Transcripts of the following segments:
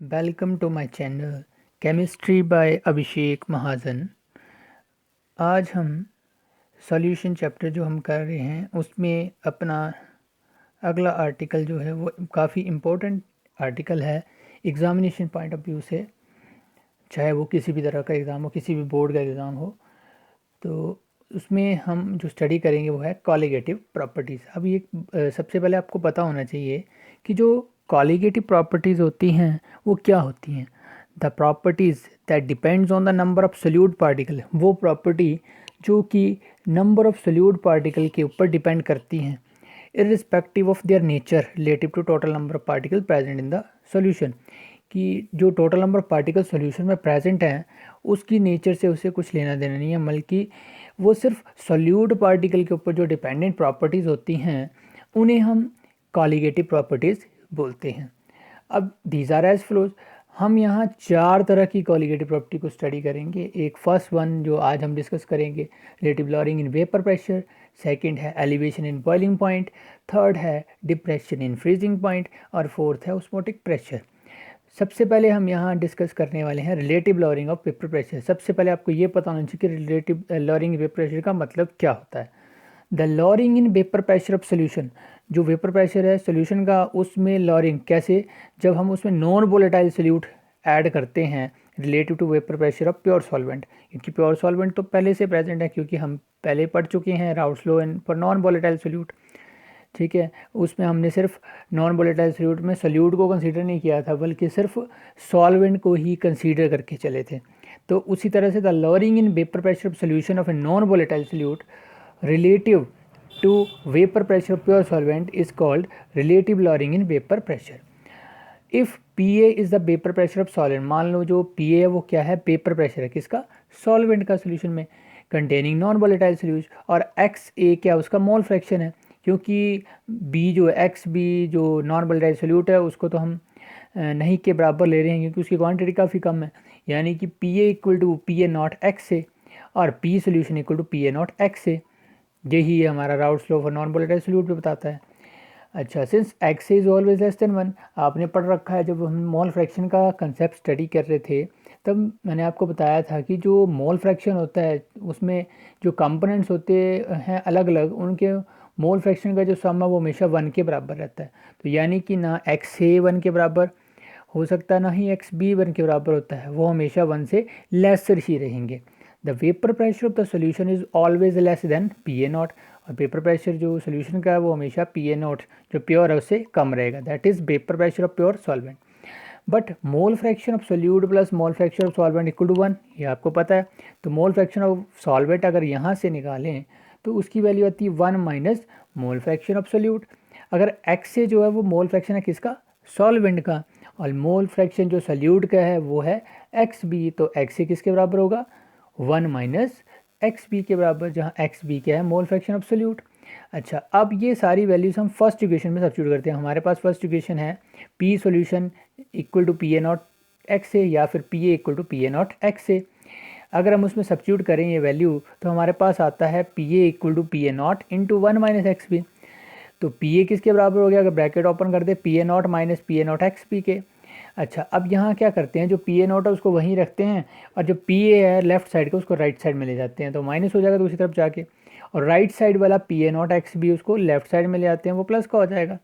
Welcome to my channel chemistry by Abhishek Mahajan. आज हम solution chapter जो हम कर रहे हैं उसमें अपना अगला आर्टिकल जो है वो काफ़ी इम्पोर्टेंट आर्टिकल है एग्ज़ामिनेशन पॉइंट ऑफ व्यू से, चाहे वो किसी भी तरह का एग्ज़ाम हो, किसी भी बोर्ड का एग्ज़ाम हो। तो उसमें हम जो स्टडी करेंगे वो है कॉलिगेटिव प्रॉपर्टीज़। अब ये सबसे पहले आपको पता होना चाहिए कि जो कॉलिगेटिव प्रॉपर्टीज़ होती हैं वो क्या होती हैं। The properties that depends on the number of solute particle, वो प्रॉपर्टी जो कि नंबर ऑफ सोल्यूट पार्टिकल के ऊपर डिपेंड करती हैं irrespective of their nature relative to total number of particle present in the solution. कि जो total number of particle solution में प्रेजेंट हैं उसकी नेचर से उसे कुछ लेना देना नहीं है, बल्कि वो सिर्फ सॉल्यूट पार्टिकल के ऊपर जो डिपेंडेंट प्रॉपर्टीज़ होती हैं उन्हें हम कॉलिगेटिव प्रॉपर्टीज़ बोलते हैं। अब दीज आर एज फ्लोज, हम यहाँ चार तरह की कॉलिगेटिव प्रॉपर्टी को स्टडी करेंगे। एक फर्स्ट वन जो आज हम डिस्कस करेंगे relative lowering in vapour pressure, second है elevation in boiling point, third है डिप्रेशन इन फ्रीजिंग पॉइंट और फोर्थ है ऑस्मोटिक प्रेशर। सबसे पहले हम यहाँ डिस्कस करने वाले हैं relative lowering of vapour pressure. सबसे पहले आपको ये पता होना चाहिए कि रिलेटिव लॉरिंग वेपर प्रेशर का मतलब क्या होता है। The lowering in vapour pressure of solution, जो वेपर प्रेशर है सोल्यूशन का उसमें लॉरिंग कैसे, जब हम उसमें नॉन वोलेटाइल सोल्यूट ऐड करते हैं relative to vapour pressure of pure solvent. क्योंकि प्योर सॉल्वेंट तो पहले से प्रेजेंट है, क्योंकि हम पहले पढ़ चुके हैं Raoult's law for non volatile solute. ठीक है, उसमें हमने सिर्फ नॉन वोलेटाइल सोल्यूट में सोल्यूट को कंसीडर नहीं किया था, बल्कि सिर्फ सॉल्वेंट को ही कंसीडर करके चले थे। तो उसी तरह से the lowering in vapour pressure of solution of a non volatile solute relative to vapor pressure of pure solvent is called relative lowering in vapor pressure. If Pa is the vapor pressure of solvent, मान लो जो Pa है वो क्या है, vapour pressure है किसका, solvent का solution में कंटेनिंग नॉन वोलेटाइल सोल्यूशन, और XA क्या उसका मोल फ्रैक्शन है, क्योंकि B जो है XB जो नॉन वोलेटाइल सोल्यूट है उसको तो हम नहीं के बराबर ले रहे हैं क्योंकि उसकी क्वांटिटी काफ़ी कम है, यानी कि Pa equal to Pa naught XA और P solution equal to Pa naught XA। यही है हमारा Raoult's law for non volatile solute पे बताता है। अच्छा, since x is always less than 1, आपने पढ़ रखा है जब हम मोल फ्रैक्शन का कंसेप्ट स्टडी कर रहे थे तब मैंने आपको बताया था कि जो मोल फ्रैक्शन होता है उसमें जो कंपोनेंट्स होते हैं अलग अलग, उनके मोल फ्रैक्शन का जो सम है वो हमेशा 1 के बराबर रहता है। तो यानी कि ना एक्स ए 1 के बराबर हो सकता है ना ही एक्स बी 1 के बराबर होता है, वो हमेशा 1 से लेसर ही रहेंगे। The vapour pressure of the solution is always less than P A naught, और वेपर प्रेशर जो सोल्यूशन का है वो हमेशा पी ए नॉट जो प्योर है उससे कम रहेगा, that is vapour pressure of pure solvent. But mole fraction of solute plus mole fraction of solvent equal to 1, ये आपको पता है। तो मोल फ्रैक्शन ऑफ सॉल्वेंट अगर यहाँ से निकालें तो उसकी वैल्यू आती है 1 minus mole fraction of solute. अगर एक्स से जो है वो मोल फ्रैक्शन है किसका, सॉल्वेंट का, और मोल फ्रैक्शन जो सोल्यूट का है वो है एक्स बी, तो एक्स से किसके बराबर होगा, 1 माइनस एक्स बी के बराबर, जहाँ एक्स बी क्या है, मोल फ्रैक्शन ऑफ सोल्यूट। अच्छा, अब ये सारी वैल्यूज हम फर्स्ट इक्वेशन में सब्स्टिट्यूट करते हैं। हमारे पास फर्स्ट इक्वेशन है P solution equal to P A not X A, या फिर P A equal to P A not X A. अगर हम उसमें सब्स्टिट्यूट करें ये वैल्यू तो हमारे पास आता है P A equal to P A not into 1 minus X B. तो पी ए किसके बराबर हो गया, अगर ब्रैकेट ओपन कर दे, P A not minus P A not x B के। अच्छा, अब यहाँ क्या करते हैं, जो पी ए नॉट है उसको वहीं रखते हैं, और जो पी ए है लेफ्ट साइड का उसको राइट साइड में ले जाते हैं, तो माइनस हो जाएगा दूसरी तरफ जाके, और राइट साइड वाला P A not x B उसको लेफ्ट साइड में ले आते हैं, वो प्लस का हो जाएगा।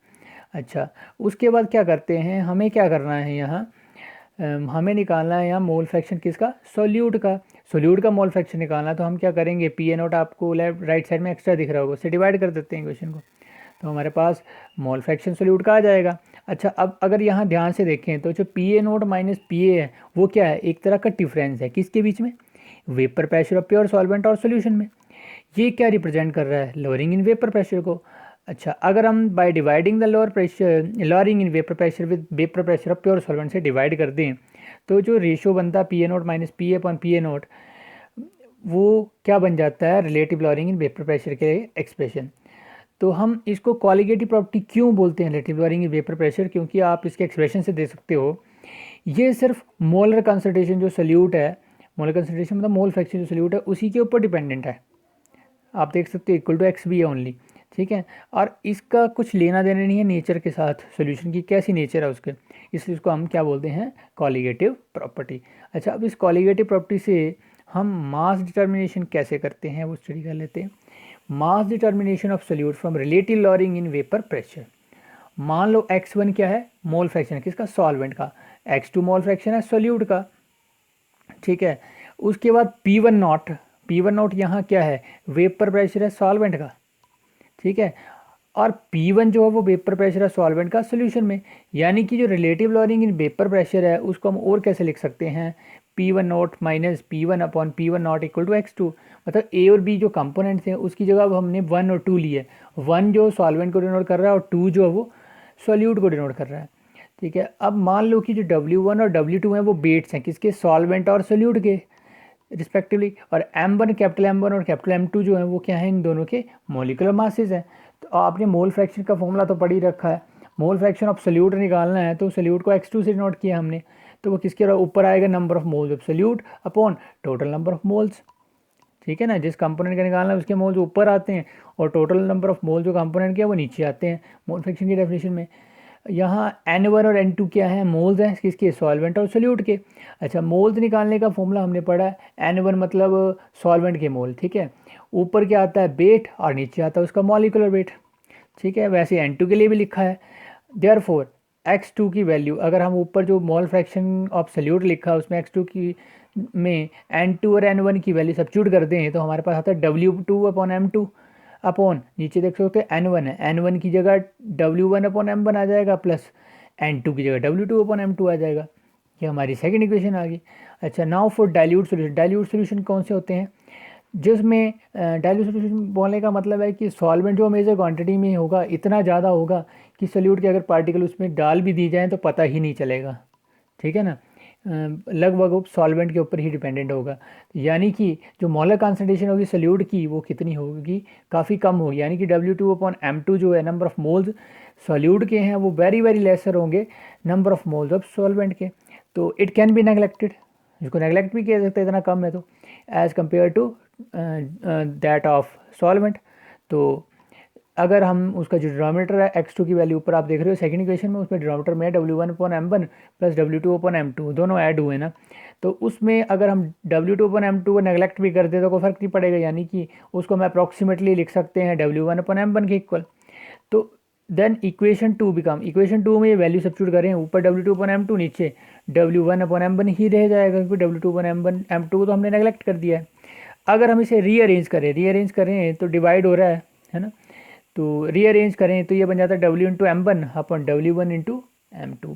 अच्छा, उसके बाद क्या करते हैं, हमें क्या करना है यहाँ, हमें निकालना है यहाँ मोल फ्रैक्शन किसका, सोल्यूट का। सोल्यूट का मोल फ्रैक्शन निकालना, तो हम क्या करेंगे, पी ए नॉट आपको लेफ्ट राइट साइड में एक्स्ट्रा दिख रहा होगा, उससे डिवाइड कर देते हैं क्वेश्चन को, तो हमारे पास मोल फ्रैक्शन सोल्यूट का आ जाएगा। अच्छा, अब अगर यहाँ ध्यान से देखें तो जो P A note minus P ए है वो क्या है, एक तरह का डिफरेंस है किसके बीच में, vapour pressure of pure solvent और सोल्यूशन में। ये क्या रिप्रेजेंट कर रहा है, लोअरिंग इन वेपर प्रेशर को। अच्छा, अगर हम by dividing the lower pressure lowering in vapour pressure with vapour pressure of pure solvent से डिवाइड कर दें तो जो रेशो बनता है P A note minus P A upon P A note, वो क्या बन जाता है, relative lowering in vapour pressure के एक्सप्रेशन। तो हम इसको कॉलिगेटिव प्रॉपर्टी क्यों बोलते हैं relative lowering in vapour pressure, क्योंकि आप इसके एक्सप्रेशन से दे सकते हो ये सिर्फ मोलर कंसंट्रेशन जो सोल्यूट है, मोलर कंसंट्रेशन मतलब मोल फ्रैक्शन जो सोल्यूट है उसी के ऊपर डिपेंडेंट है। आप देख सकते हो इक्वल टू एक्स बी है ओनली, ठीक है, और इसका कुछ लेना देना नहीं है नेचर के साथ, सोल्यूशन की कैसी नेचर है उसके, इसलिए इसको हम क्या बोलते हैं, कॉलीगेटिव प्रॉपर्टी। अच्छा, अब इस कॉलीगेटिव प्रॉपर्टी से हम मास डिटर्मिनेशन कैसे करते हैं वो स्टडी कर लेते हैं। Mass determination of solute from relative lowering in vapour pressure. मान लो x1 क्या है, मोल फ्रैक्शन है किसका, सॉल्वेंट का, x2 मोल फ्रैक्शन है सोल्यूट का, ठीक है। उसके बाद P1 नॉट, P1 नॉट यहाँ क्या है, वेपर प्रेशर है सॉल्वेंट का, ठीक है। और P1 जो है वो वेपर प्रेशर है सॉल्वेंट का सोल्यूशन में, यानी कि जो relative lowering in vapour pressure है उसको हम और कैसे लिख सकते हैं, P1 naught minus P1 upon P1 naught equal to x2। मतलब A और B जो कंपोनेंट्स हैं उसकी जगह अब हमने 1 और 2 लिए, 1 जो सॉल्वेंट को डिनोट कर रहा है और 2 जो है वो सॉल्यूट को डिनोट कर रहा है, ठीक है। अब मान लो कि जो W1 और W2 हैं वो बेट्स हैं किसके, सॉल्वेंट और सोल्यूट के रिस्पेक्टिवली, और M1 कैपिटल M1 और कैपिटल M2 जो है वो क्या है, इन दोनों के मोलिकुलर मासेस हैं। तो आपने मोल फ्रैक्शन का फॉर्मूला तो पढ़ ही रखा है, मोल फ्रैक्शन ऑफ सोल्यूट निकालना है तो सोल्यूट को x2 से डिनोट किया हमने, तो वो किसके ऊपर आएगा, number of moles of solute upon total number of moles, ठीक है ना। जिस कंपोनेंट का निकालना है उसके मोल्स ऊपर आते हैं और टोटल नंबर ऑफ मोल जो कंपोनेंट के वो नीचे आते हैं मोल फ्रैक्शन की डेफिनेशन में। यहाँ N1 और N2 क्या है, मोल्स हैं किसके, सॉल्वेंट और सोल्यूट के। अच्छा, मोल्स निकालने का फॉर्मूला हमने पढ़ा है, N1 मतलब सॉल्वेंट के मोल, ठीक है। ऊपर क्या आता है, वेट, और नीचे आता है उसका मॉलिकुलर वेट, ठीक है। वैसे N2 के लिए भी लिखा है। देयरफॉर x2 की वैल्यू, अगर हम ऊपर जो मोल फ्रैक्शन ऑफ सोल्यूट लिखा है उसमें x2 की में N2 और N1 की वैल्यू सब्स्टिट्यूट कर दें तो हमारे पास आता है W2 अपॉन M2 अपॉन, नीचे देख सकते हैं N1 है, N1 की जगह W1 अपॉन M1 आ जाएगा, प्लस N2 की जगह W2 अपॉन M2 आ जाएगा। ये हमारी सेकंड इक्वेशन आ गई। अच्छा, now for dilute solution. Dilute solution कौन से होते हैं, जिसमें डाइल्यूट सोल्यूशन बोलने का मतलब है कि सॉल्वेंट जो मेजर क्वांटिटी में होगा, इतना ज़्यादा होगा कि सोल्यूट के अगर पार्टिकल उसमें डाल भी दी जाए तो पता ही नहीं चलेगा, ठीक है ना। लगभग वो सॉल्वेंट के ऊपर ही डिपेंडेंट होगा, यानी कि जो मोलर कॉन्सेंट्रेशन होगी सोल्यूट की वो कितनी होगी, काफ़ी कम होगी, यानी कि W2 अपॉन M2 जो है नंबर ऑफ मोल्स सोल्यूट के हैं वो वेरी वेरी लेसर होंगे number of moles of solvent के। तो इट कैन बी नेगलेक्टेड, इसको नेगलेक्ट भी किया सकते हैं, इतना कम है तो, as compare to that of solvent. तो अगर हम उसका जो डिनोमिनेटर है x2 की वैल्यू ऊपर आप देख रहे हो सेकंड इक्वेशन में, उसमें डिनोमिनेटर में W1 upon M1 plus W2 upon M2 दोनों ऐड हुए ना, तो उसमें अगर हम W2 अपॉन M2 को नेगलेक्ट भी कर दे तो कोई फर्क नहीं पड़ेगा, यानी कि उसको हम अप्रॉक्सीमेटली लिख सकते हैं W1 अपॉन M1 के इक्वल। तो देन इक्वेशन 2 बिकम, इक्वेशन 2 में ये वैल्यू सब्स्टिट्यूट करें, ऊपर W2 अपॉन M2 नीचे W1 अपॉन M1 ही रह जाएगा, क्योंकि W2 अपॉन M2 को तो हमने नेगलेक्ट कर दिया है। अगर हम इसे रीअरेंज करें तो डिवाइड हो रहा है ना, तो रीअरेंज करें तो ये बन जाता है W इंटू M1 अपन W1 इंटू M2,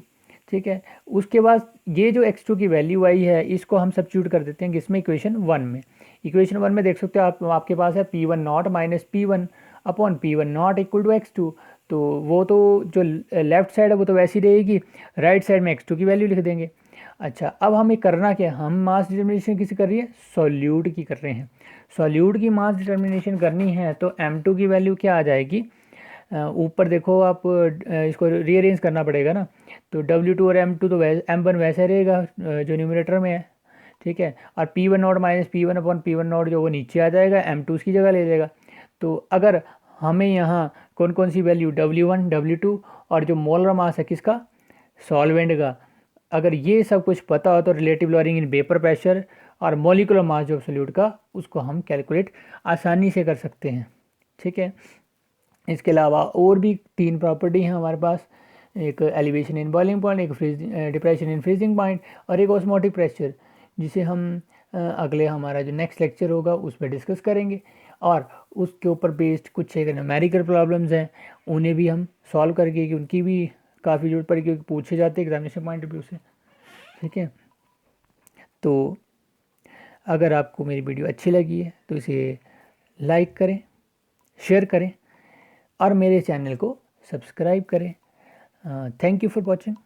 ठीक है। उसके बाद ये जो x2 की वैल्यू आई है इसको हम सब्स्टिट्यूट कर देते हैं किसमें, इक्वेशन 1 में। इक्वेशन 1 में देख सकते हो आप, आपके पास है P1 naught minus P1 upon P1 naught equal to x2, तो वो तो जो लेफ्ट साइड है वो तो वैसी रहेगी, राइट साइड में x2 की वैल्यू लिख देंगे। अच्छा, अब हमें करना क्या है, हम मास डिटर्मिनेशन किसी कर रही है, सॉल्यूट की कर रहे हैं। सॉल्यूट की मास डिटर्मिनेशन करनी है तो M2 की वैल्यू क्या आ जाएगी, ऊपर देखो आप, इसको रीअरेंज करना पड़ेगा ना, तो W2 और M2 तो M1 वैसे रहेगा जो न्यूमरेटर में है, ठीक है। और P1 naught minus P1 upon P1 not जो वो नीचे आ जाएगा, M2 उसकी जगह ले लेगा। तो अगर हमें यहाँ कौन कौन सी वैल्यू, W1 W2 और जो मोलर मास है किसका, सॉल्वेंट का, अगर ये सब कुछ पता हो तो relative lowering in vapour pressure और मॉलिकुलर मास जो सोल्यूट का उसको हम कैलकुलेट आसानी से कर सकते हैं, ठीक है। इसके अलावा और भी 3 प्रॉपर्टी हैं हमारे पास, एक एलिवेशन इन बॉइलिंग पॉइंट, एक डिप्रेशन इन फ्रीजिंग पॉइंट और एक ऑस्मोटिक प्रेशर, जिसे हम अगले हमारा जो नेक्स्ट लेक्चर होगा उसमें डिस्कस करेंगे। और उसके ऊपर बेस्ड कुछ एक न्यूमेरिकल प्रॉब्लम्स हैं उन्हें भी हम सॉल्व करके, कि उनकी भी काफ़ी जरूरत पड़ेगी क्योंकि पूछे जाते हैं एग्जामिनेशन पॉइंट ऑफ व्यू से, ठीक है। तो अगर आपको मेरी वीडियो अच्छी लगी है तो इसे लाइक करें, शेयर करें और मेरे चैनल को सब्सक्राइब करें। Thank you for watching.